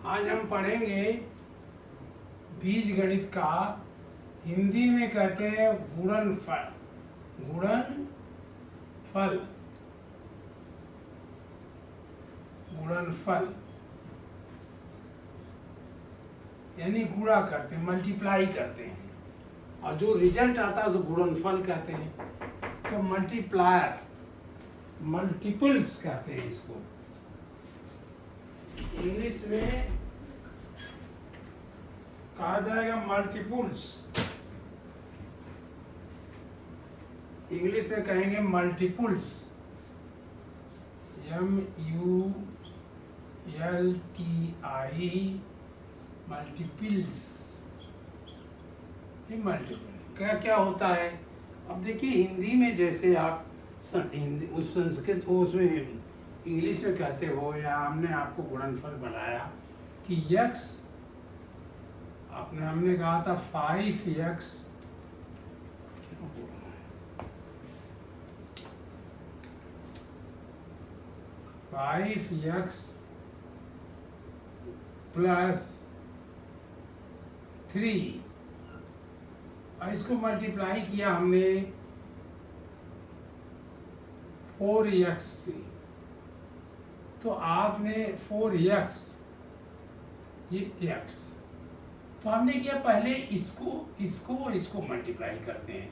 आज हम पढ़ेंगे बीज गणित का। हिंदी में कहते हैं गुणनफल। गुणनफल गुणनफल यानी गुणा करते हैं, मल्टीप्लाई करते हैं, और जो रिजल्ट आता है उसको गुणनफल कहते हैं। तो मल्टीप्लायर, मल्टीपल्स कहते हैं इसको। इंग्लिश में कहा जाएगा मल्टीपल्स। इंग्लिश में कहेंगे मल्टीपल्स, MULTI, मल्टीपल्स। ये मल्टीपल क्या क्या होता है? अब देखिए, हिंदी में जैसे आप हिंदी उस संस्कृत उसमें इंग्लिश में कहते हो, या हमने आपको गुणनफल बनाया कि यक्स, हमने कहा था 5x, 5x प्लस 3, और इसको मल्टीप्लाई किया हमने 4x से। तो आपने 4x, ये x, तो हमने किया पहले इसको मल्टीप्लाई करते हैं।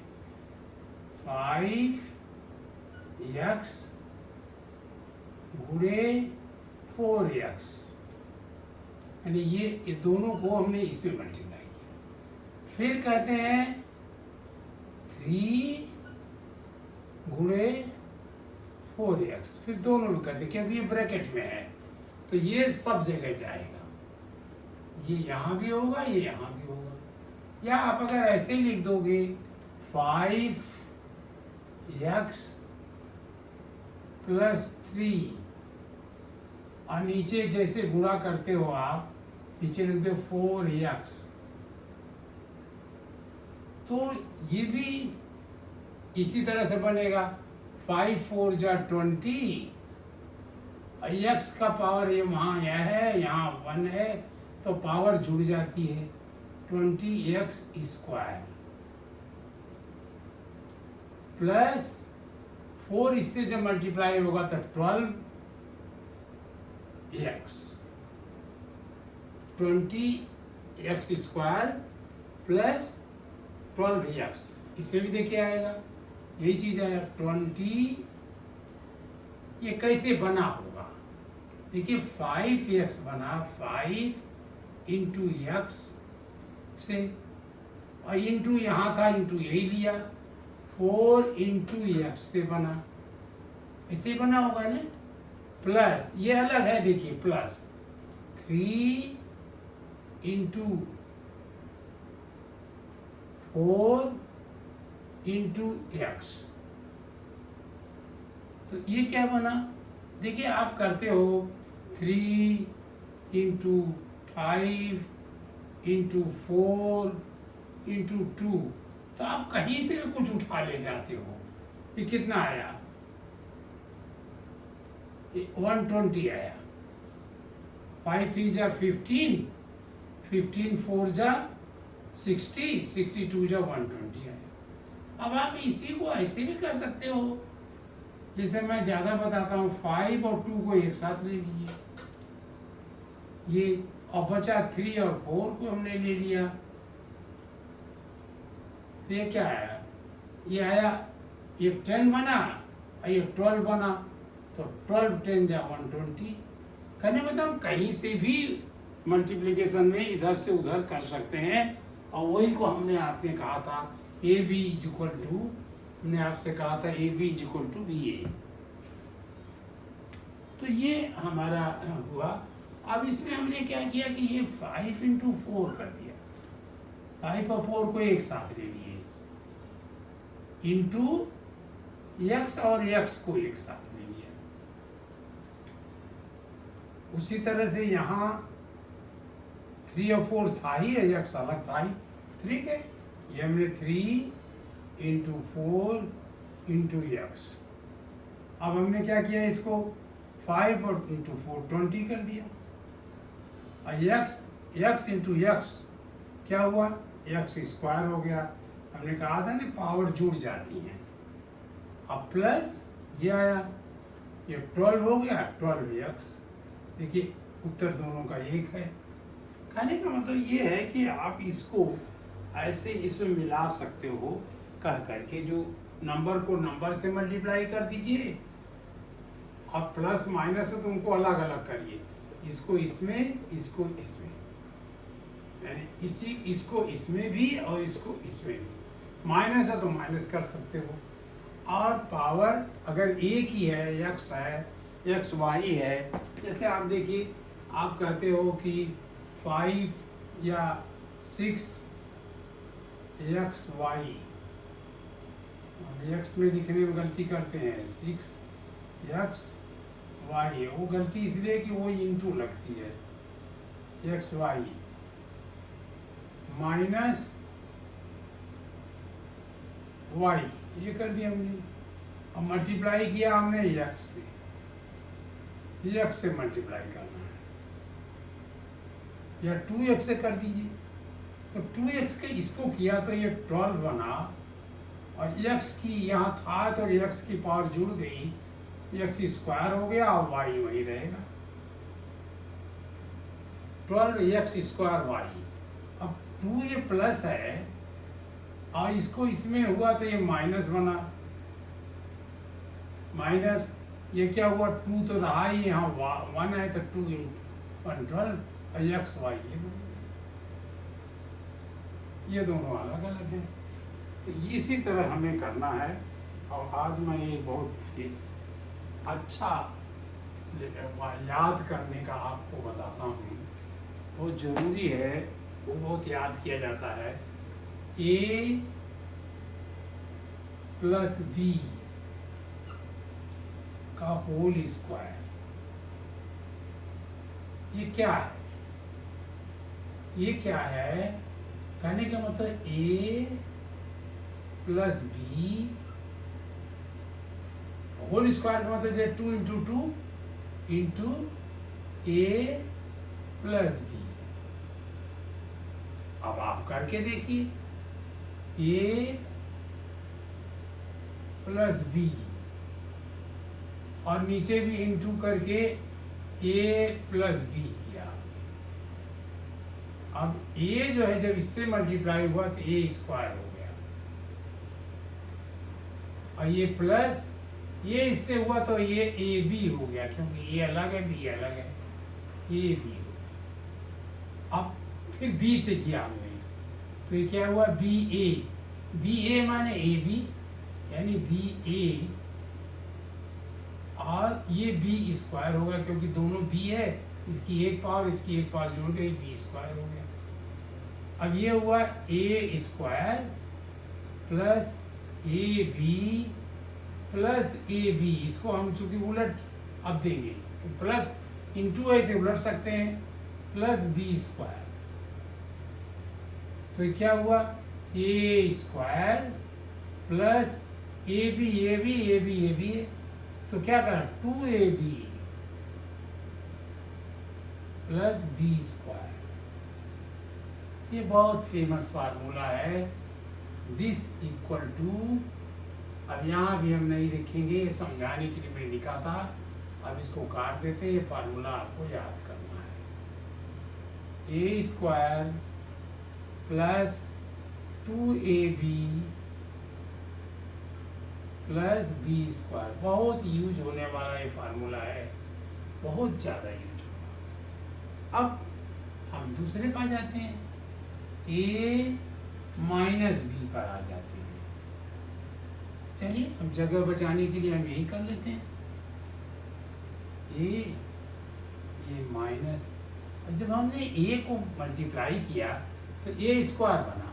5x गुणे 4x, यानी ये दोनों को हमने इसमें मल्टीप्लाई किया। फिर कहते हैं 3 गुणे 4x, फिर दोनों में करते हैं क्योंकि ये ब्रैकेट में है, तो ये सब जगह जाएगा। ये यहाँ भी होगा, ये यहाँ भी होगा। या आप अगर ऐसे ही लिख दोगे 5x प्लस 3, और नीचे जैसे गुणा करते हो आप, नीचे लिख दो 4x, तो ये भी इसी तरह से बनेगा। 5 4 जा 20, x का पावर ये वहाँ यह है, यहाँ 1 है, तो पावर जुड़ जाती है 20x स्क्वायर प्लस 4, इससे जब मल्टीप्लाई होगा तो 12x, 20x square plus 12x, इससे भी देखिए आएगा यही चीज आएगा 20। ये कैसे बना होगा? देखिए 5x बना 5 इंटू एक्स से, और इंटू यहाँ था, इंटू यही लिया, 4 इंटू एक्स से बना, ऐसे बना होगा ना। प्लस ये अलग है, देखिए प्लस 3 इंटू 4 इंटू एक्स, तो ये क्या बना? देखिए आप करते हो 3 इंटू 5 इंटू 4 इंटू 2, तो आप कहीं से भी कुछ उठा ले जाते हो। ये कितना आया? 120 आया। 5 3 जा 15, 15 4 जा 60, 62 जा 120 आया। अब आप इसी को ऐसे भी कर सकते हो, जैसे मैं ज़्यादा बताता हूँ, 5 और 2 को एक साथ ले लीजिए, ये, और बचा 3 और 4 को हमने ले लिया, तो ये क्या आया? ये आया, ये 10 बना और ये 12 बना, तो 12 10 जा 120। कहने मतलब हम कहीं से भी मल्टीप्लिकेशन में इधर से उधर कर सकते हैं, और वही को हमने आपने कहा था AB इक्वल टू, हमने आपसे कहा था AB इक्वल टू BA। तो ये हमारा हुआ। अब इसमें हमने क्या किया कि ये 5 इंटू 4 कर दिया, 5 और 4 को एक साथ ले लिए, इंटू x और x को एक साथ ले लिया। उसी तरह से यहाँ 3 और 4 था ही, x अलग था ही, ठीक है। ये हमने 3 इंटू 4 इंटू x, अब हमने क्या किया, इसको 5 और इंटू 4 20 कर दिया। और एक्स इंटू एक्स क्या हुआ, एक्स स्क्वायर हो गया। हमने कहा था ना पावर जुड़ जाती हैं। अब प्लस ये आया, ये 12 हो गया, 12x। देखिए उत्तर दोनों का एक है। कहने का मतलब ये है कि आप इसको ऐसे इसमें मिला सकते हो, कह करके जो नंबर को नंबर से मल्टीप्लाई कर दीजिए, और प्लस माइनस है तो उनको अलग अलग करिए, इसको इसमें, इसको इसमें, यानी इसको इसमें भी और इसको इसमें भी। माइनस है तो माइनस कर सकते हो। और पावर अगर एक ही है, एक्स है, एक्स वाई है, जैसे आप देखिए, आप कहते हो कि 5 या 6 एक्स वाई, एक्स में लिखने में गलती करते हैं, 6 एक्स वाई, वो गलती इसलिए कि वो इंटू लगती है, एक्स वाई माइनस वाई, ये कर दिया हमने। अब मल्टीप्लाई किया हमने एक्स से, एक्स से मल्टीप्लाई करना है, या 2x से कर दीजिए। तो 2x के इसको किया तो ये 12 बना, और x की यहाँ था तो x की पावर जुड़ गई, x स्क्वायर हो गया और y वही रहेगा, 12x स्क्वायर y। अब 2 ये प्लस है और इसको इसमें हुआ तो ये माइनस बना, माइनस ये क्या हुआ, 2 तो रहा ही, यहाँ 1 है तो 2 1 12, और एक्स वाई ये बन गया। ये दोनों अलग अलग हैं। तो इसी तरह हमें करना है। और आज मैं ये बहुत ही अच्छा याद करने का आपको बताता हूँ, बहुत ज़रूरी है, वो बहुत याद किया जाता है। a प्लस बी का होल स्क्वायर, ये क्या है, ये क्या है, कहने का मतलब a plus B whole square का मतलब जैसे 2 into 2 into A plus B. अब आप करके देखिए, a प्लस बी और नीचे भी इंटू करके a प्लस बी किया। अब a जो है जब इससे मल्टीप्लाई हुआ तो a स्क्वायर हो गया, और ये प्लस ये इससे हुआ तो ये ए बी हो गया, क्योंकि ये अलग है बी अलग है, ए बी हो गया। अब फिर बी से किया हमने, तो ये क्या हुआ, बी ए माने ए बी, यानी बी ए, और ये बी स्क्वायर हो गया, क्योंकि दोनों बी है, इसकी एक पावर इसकी एक पावर जुड़ गई, बी स्क्वायर हो गया। अब ये हुआ ए स्क्वायर प्लस ए बी प्लस ए बी, इसको हम चूंकि उलट अब देंगे, तो प्लस इंटू ऐसे उलट सकते हैं, प्लस बी स्क्वायर। तो ये क्या हुआ, ए square plus A b a b a b a b, तो क्या करें, 2ab प्लस बी स्क्वायर। ये बहुत फेमस फार्मूला है, दिस इक्वल टू, अब यहाँ भी हम नहीं लिखेंगे, समझाने के लिए मैं लिखा था, अब इसको काट देते हैं। ये फार्मूला आपको याद करना है, a square plus 2ab plus b square. बहुत यूज होने वाला ये फार्मूला है, बहुत ज़्यादा यूज होगा। अब हम दूसरे पर आ जाते हैं, ए माइनस बी पर आ जाते हैं। चलिए हम जगह बचाने के लिए हम यही कर लेते हैं, ये माइनस, जब हमने ए को मल्टीप्लाई किया तो ए स्क्वायर बना,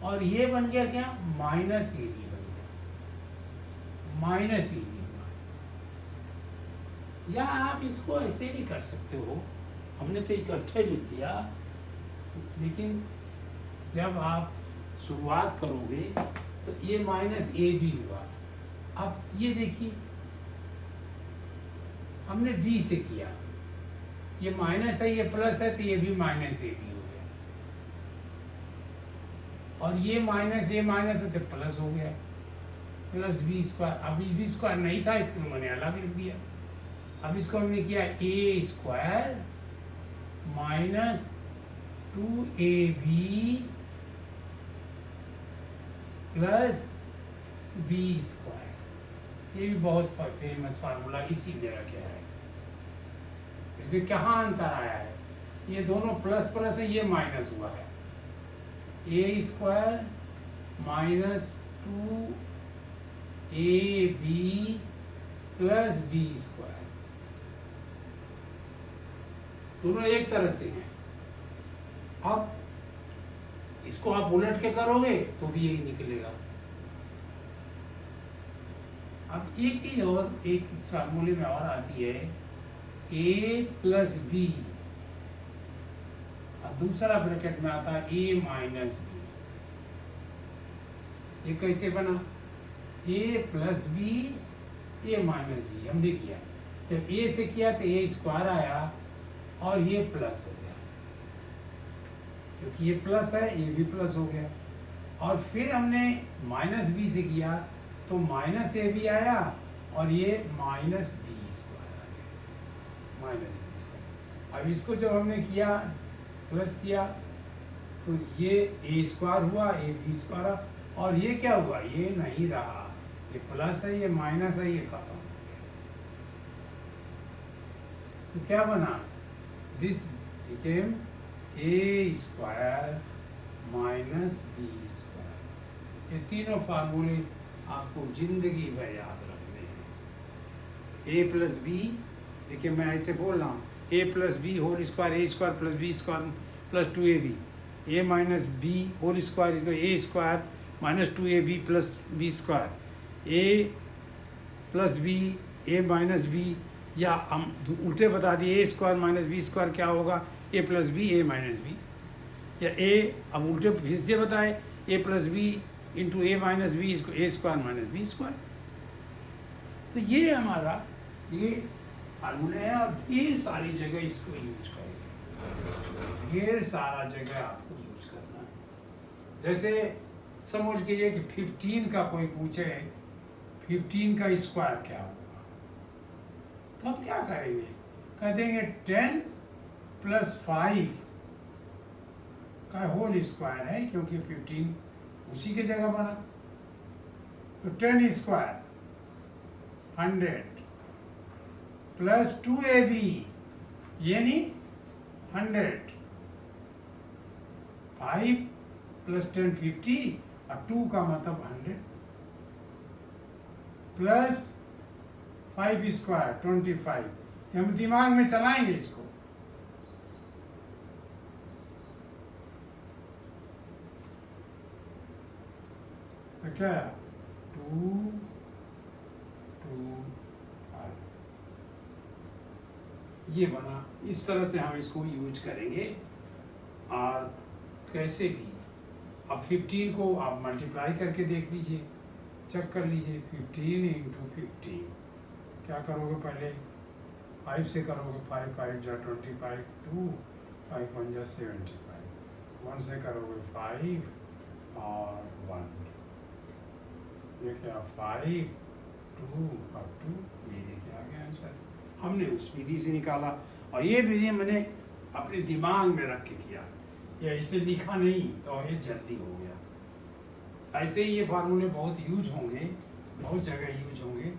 और ये बन गया क्या, माइनस ए बी बन गया, माइनस ए बी हुआ। या आप इसको ऐसे भी कर सकते हो, हमने तो इकट्ठे लिख दिया, लेकिन जब आप शुरुआत करोगे तो ये माइनस ए बी हुआ। अब ये देखिए, हमने बी से किया, ये माइनस है, ये प्लस है, तो ये भी माइनस ए बी हो गया, और ये माइनस है तो प्लस हो गया, प्लस बी स्क्वायर। अब बी स्क्वायर नहीं था, इसलिए मैंने अलग लिख दिया। अब इसको हमने किया a square minus 2ab plus b square. ये भी बहुत फेमस फार्मूला इसी जगह क्या है। इसमें कहाँ अंतर आया है, ये दोनों प्लस प्लस है, ये माइनस हुआ है। A square minus 2ab plus b square, दोनों एक तरह से हैं। अब इसको आप उलट के करोगे तो भी यही निकलेगा। अब एक चीज और, एक इस फार्मूले में और आती है, ए प्लस बी, और दूसरा ब्रैकेट में आता है ए माइनस बी। ये कैसे बना, ए plus b a minus B हमने किया। जब ए से किया तो ए स्क्वायर आया और ये प्लस हो गया, क्योंकि ये प्लस है, ये भी प्लस हो गया। और फिर हमने माइनस बी से किया तो माइनस ए बी आया और ये माइनस बी स्क्वायर आ गया, माइनस बी स्क्वायर। अब इसको जब हमने किया प्लस किया तो ये ए स्क्वायर हुआ, ए बी स्क्वायर, और ये क्या हुआ, ये नहीं रहा, ये प्लस है, ये माइनस है, ये खत्म हो गया। तो क्या बना, this became A square minus B square. ये तीनों फार्मूले आपको जिंदगी भर याद रखने हैं। ए प्लस बी, देखिए मैं ऐसे बोल रहा हूँ, a plus B whole square, a square plus b square plus 2ab, a minus b whole square इसको a square minus 2ab plus b square, a plus b a minus b, या हम उल्टे बता दिए, a square minus B square क्या होगा, a plus b a minus b, या a, अब उल्टे फिर से बताए, a plus b into a minus b, इसको a square minus B square. तो ये हमारा ये फार्मूला है, और ढेर सारी जगह इसको यूज करेंगे, ढेर सारा जगह आपको यूज करना है। जैसे समझ लीजिए कि 15 का कोई पूछे 15 का स्क्वायर क्या होगा, तो हम क्या करेंगे, कह देंगे 10 प्लस 5 का होल स्क्वायर है, क्योंकि 15 उसी के जगह बना। तो 10 स्क्वायर 100 प्लस 2ab यानी 100, 5 प्लस 10 50, और 2 का मतलब 100, प्लस 5 स्क्वायर 25। हम दिमाग में चलाएंगे इसको, तो क्या 2 2 5, ये बना। इस तरह से हम इसको यूज करेंगे। और कैसे भी अब 15 को आप मल्टीप्लाई करके देख लीजिए, चेक कर लीजिए, 15 इंटू 15 क्या करोगे, पहले 5 से करोगे, 5 5 जा 25, 2 5 1 जा 75, 1 से करोगे 5 और 1, ये क्या 5 2 और 2, ये देखिए आ गया आंसर। हमने उस विधि से निकाला, और ये विधि मैंने अपने दिमाग में रख के किया, या इसे लिखा नहीं तो ये जल्दी हो गया। ऐसे ही ये फार्मूले बहुत यूज होंगे, बहुत जगह यूज होंगे,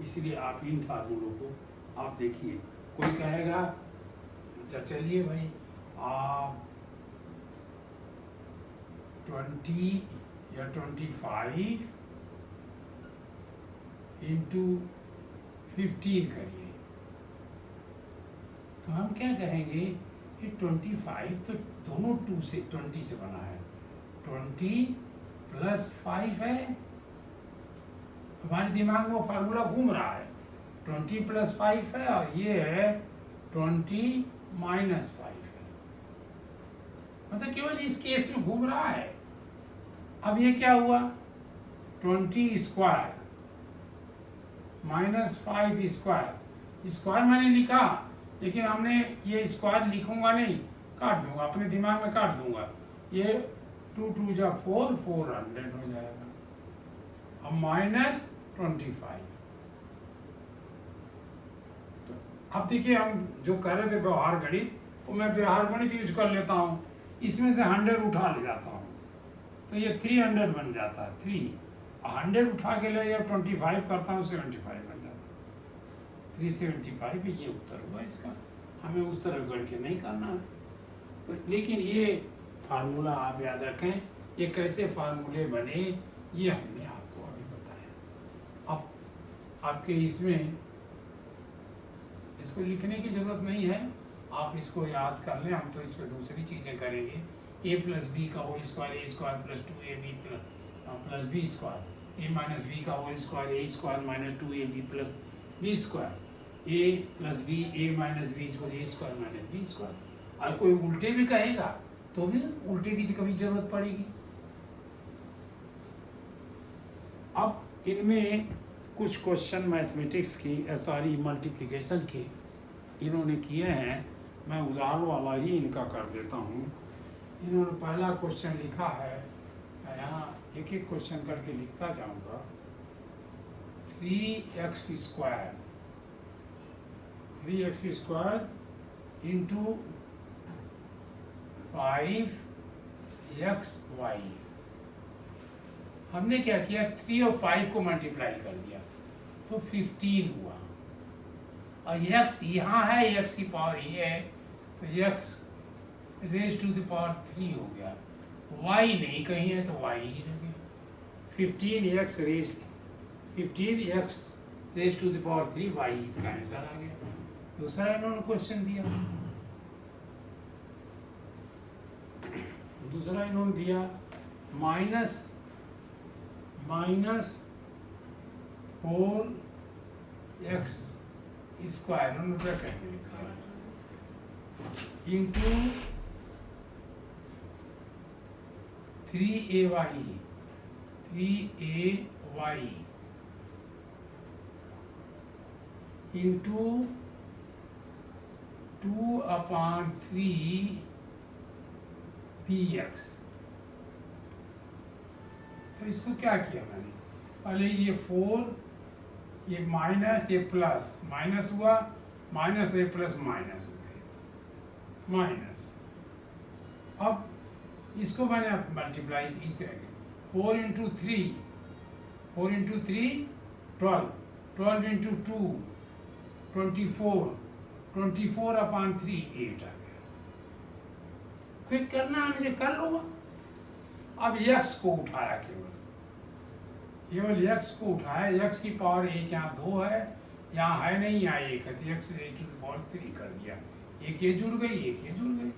इसलिए आप इन फार्मूलों को आप देखिए। कोई कहेगा अच्छा चलिए भाई आप 20 या 25 इंटू 15 करिए, तो हम क्या कहेंगे, ये 25 तो दोनों 2 से 20 से बना है, 20 प्लस 5 है, हमारे दिमाग में वो फार्मूला घूम रहा है, 20 प्लस 5 है, और ये है 20 माइनस 5 है, मतलब केवल इस केस में घूम रहा है। अब ये क्या हुआ, 20 स्क्वायर माइनस 5 स्क्वायर, स्क्वायर मैंने लिखा लेकिन हमने ये स्क्वायर लिखूंगा नहीं, काट दूंगा, अपने दिमाग में काट दूंगा। ये 2 जा 4, 400 हो जाएगा। अब माइनस 25। तो अब देखिए हम जो कर रहे थे व्यवहार गणित, वो मैं व्यवहार गणित यूज कर लेता हूँ, इसमें से 100 उठा ले जाता हूँ, तो ये 300 बन जाता है। 100 उठा के ले, 25 करता हूँ, 75 बन जाता है। 375 ये उत्तर हुआ इसका। हमें उस तरह गढ़ के नहीं करना है। तो लेकिन ये फार्मूला आप याद रखें, ये कैसे फार्मूले बने ये हमने आपको अभी बताया। अब आपके इसमें इसको लिखने की जरूरत नहीं है, आप इसको याद कर लें। हम तो इस पर दूसरी चीज़ें करेंगे। a प्लस बी का whole square a square plus 2ab plus b square, a minus b का whole square a square minus 2ab plus b square, a plus b a minus B square a square minus B square. और कोई उल्टे भी कहेगा तो भी उल्टे की कभी जरूरत पड़ेगी। अब इनमें कुछ क्वेश्चन मैथमेटिक्स की, सॉरी मल्टीप्लिकेशन के इन्होंने किए हैं। मैं उदाहरण वाला ही इनका कर देता हूँ। इन्होंने पहला क्वेश्चन लिखा है, मैं यहाँ एक एक क्वेश्चन करके लिखता जाऊँगा। 3x square, 3x square into 5xy। हमने क्या किया, 3 और 5 को मल्टीप्लाई कर दिया तो 15 हुआ। और x यहाँ है, x की पावर ये है, तो x raise to the power 3 हो गया। y नहीं कहीं है तो y ही रह गया। 15x raise to the power 3, y इसका आंसर आ गया। दूसरा इन्होंने क्वेश्चन दिया, दूसरा इन्होंने दिया माइनस 4x स्क्वायर, उन्होंने ब्रैकेट में लिखा है, इंटू 3ay इंटू 2/3 px। तो इसको क्या किया मैंने, पहले ये 4, ये माइनस, ये प्लस, माइनस हुआ, माइनस ए प्लस माइनस हो गया, माइनस। अब इसको मैंने मल्टीप्लाई करेंगे, 4 इंटू 3, 4 इंटू 3 12, 12 इंटू 2 24, 24/3 8 आ गया। क्विक करना है मुझे, कर लूँगा। अब x को उठाया, केवल x को उठाया, x की पावर 1 यहाँ 2 है, यहाँ है नहीं, यहाँ 1 है, तो x raise to the power 3 कर दिया। एक ये जुड़ गई, एक ये जुड़ गई,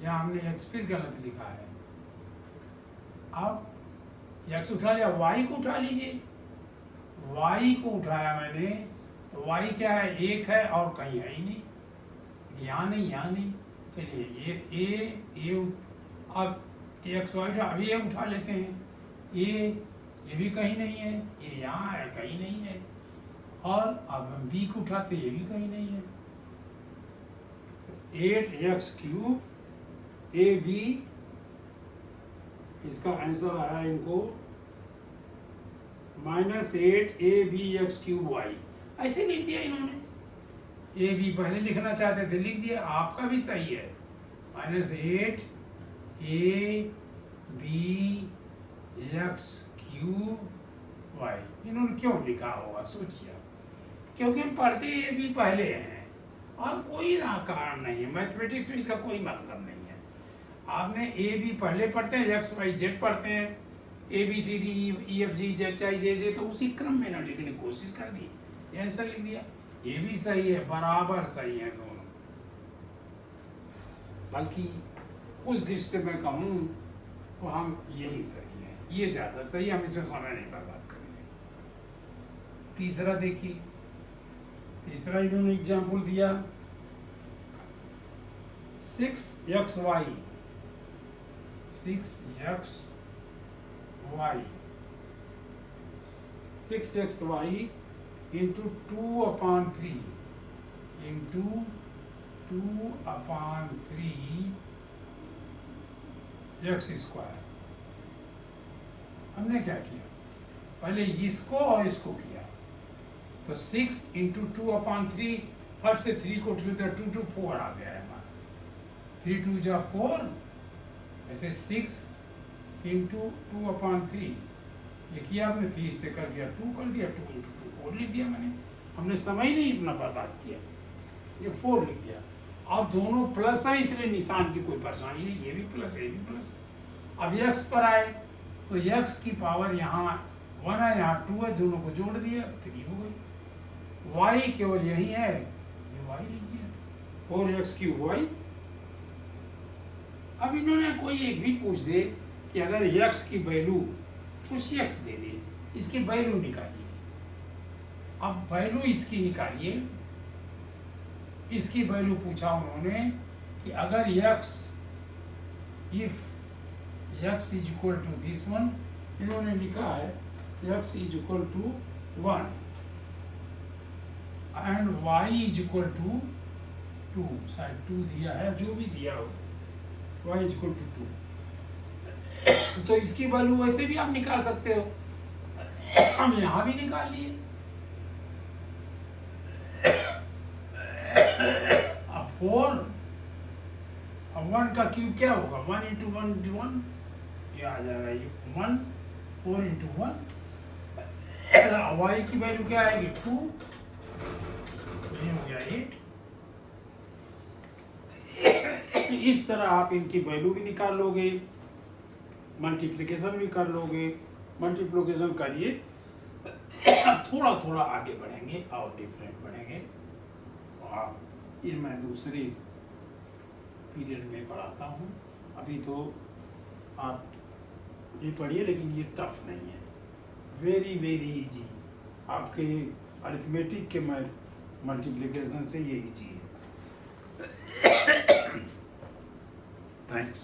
यहाँ हमने x फिर गलत लिखा है। अब x उठा लिया, y को उठा लीजिए। y को उठाया मैंने, तो y क्या है, 1 है और कहीं है ही नहीं, यहाँ नहीं, यहाँ नहीं। चलिए ये अब x y उठा, अभी ये उठा लेते हैं। ये भी कहीं नहीं है, ये यहाँ है, कहीं नहीं है। और अब हम b को उठाते, ये भी कहीं नहीं है। 8x³ ab, इसका आंसर आया इनको -8 abx³ y। ऐसे लिख दिया इन्होंने, ए बी पहले लिखना चाहते थे, लिख दिया, आपका भी सही है। -8 abx³ इन्होंने क्यों लिखा होगा, सोचिए। क्योंकि हम पढ़ते ए बी पहले हैं और कोई कारण नहीं है, मैथमेटिक्स में इसका कोई मतलब नहीं है। आपने ए बी पहले पढ़ते हैं, एक्स वाई जेड पढ़ते हैं, ABCD EF G H I J J, तो उसी क्रम में ना लिखने की कोशिश कर दी, ये आंसर लिख दिया। ये भी सही है, बराबर सही है दोनों। बल्कि उस दृष्टि से मैं कहूँ तो हम यही सही है, ये ज़्यादा सही, हम इसमें समय नहीं बर्बाद करेंगे। तीसरा देखिए, तीसरा इन्होंने एग्जाम्पल दिया 6xy, 6xy into 2/3 into 2/3 x square. हमने क्या किया, पहले इसको और इसको किया, तो 6 इंटू 2/3, फट से 3 को 2 2 2 4 आ गया है हमारा, 3 2 जा 4, ऐसे 6 इंटू 2/3 ये किया आपने, 3 से कर दिया 2 कर दिया, 2 इंटू 2 4 लिख दिया मैंने, हमने समय नहीं इतना बर्बाद किया, ये 4 लिख दिया। अब दोनों प्लस है इसलिए निशान की कोई परेशानी नहीं, ये भी प्लस है ये भी प्लस है। अब x पर आए तो x की पावर यहाँ 1 है यहाँ 2 है, दोनों को जोड़ दिया 3 हो गई। y केवल यही है, ये y लिख दिया 4x3y। अब इन्होंने कोई एक भी पूछ दे कि अगर x की वैल्यू कुछ x दे दे, इसकी वैल्यू निकालिए। अब वैल्यू इसकी निकालिए, इसकी वैल्यू पूछा उन्होंने कि अगर x if x is equal to this one, इन्होंने लिखा है x is equal to 1 and y is equal to 2, शायद 2 दिया है, जो भी दिया हो, y इज इक्वल टू 2, तो इसकी वैल्यू वैसे भी आप निकाल सकते हो, हम यहाँ भी निकाल लिए। अब 4, अब 1 का क्यूब क्या होगा, 1 इंटू 1 इंटू 1, ये आ जाएगा ये 1, 4 इंटू 1, y की वैल्यू क्या आएगी 2, ये हो गया 8। इस तरह आप इनकी वैल्यू भी निकाल लोगे, मल्टीप्लिकेशन भी कर लोगे, मल्टीप्लिकेशन करिए। अब थोड़ा थोड़ा आगे बढ़ेंगे और डिफरेंट बढ़ेंगे, तो आप ये मैं दूसरे पीरियड में पढ़ाता हूँ, अभी तो आप ये पढ़िए, लेकिन ये टफ नहीं है, वेरी वेरी इजी। आपके अरिथमेटिक के मल्टीप्लिकेशन से ये इजी है। थैंक्स।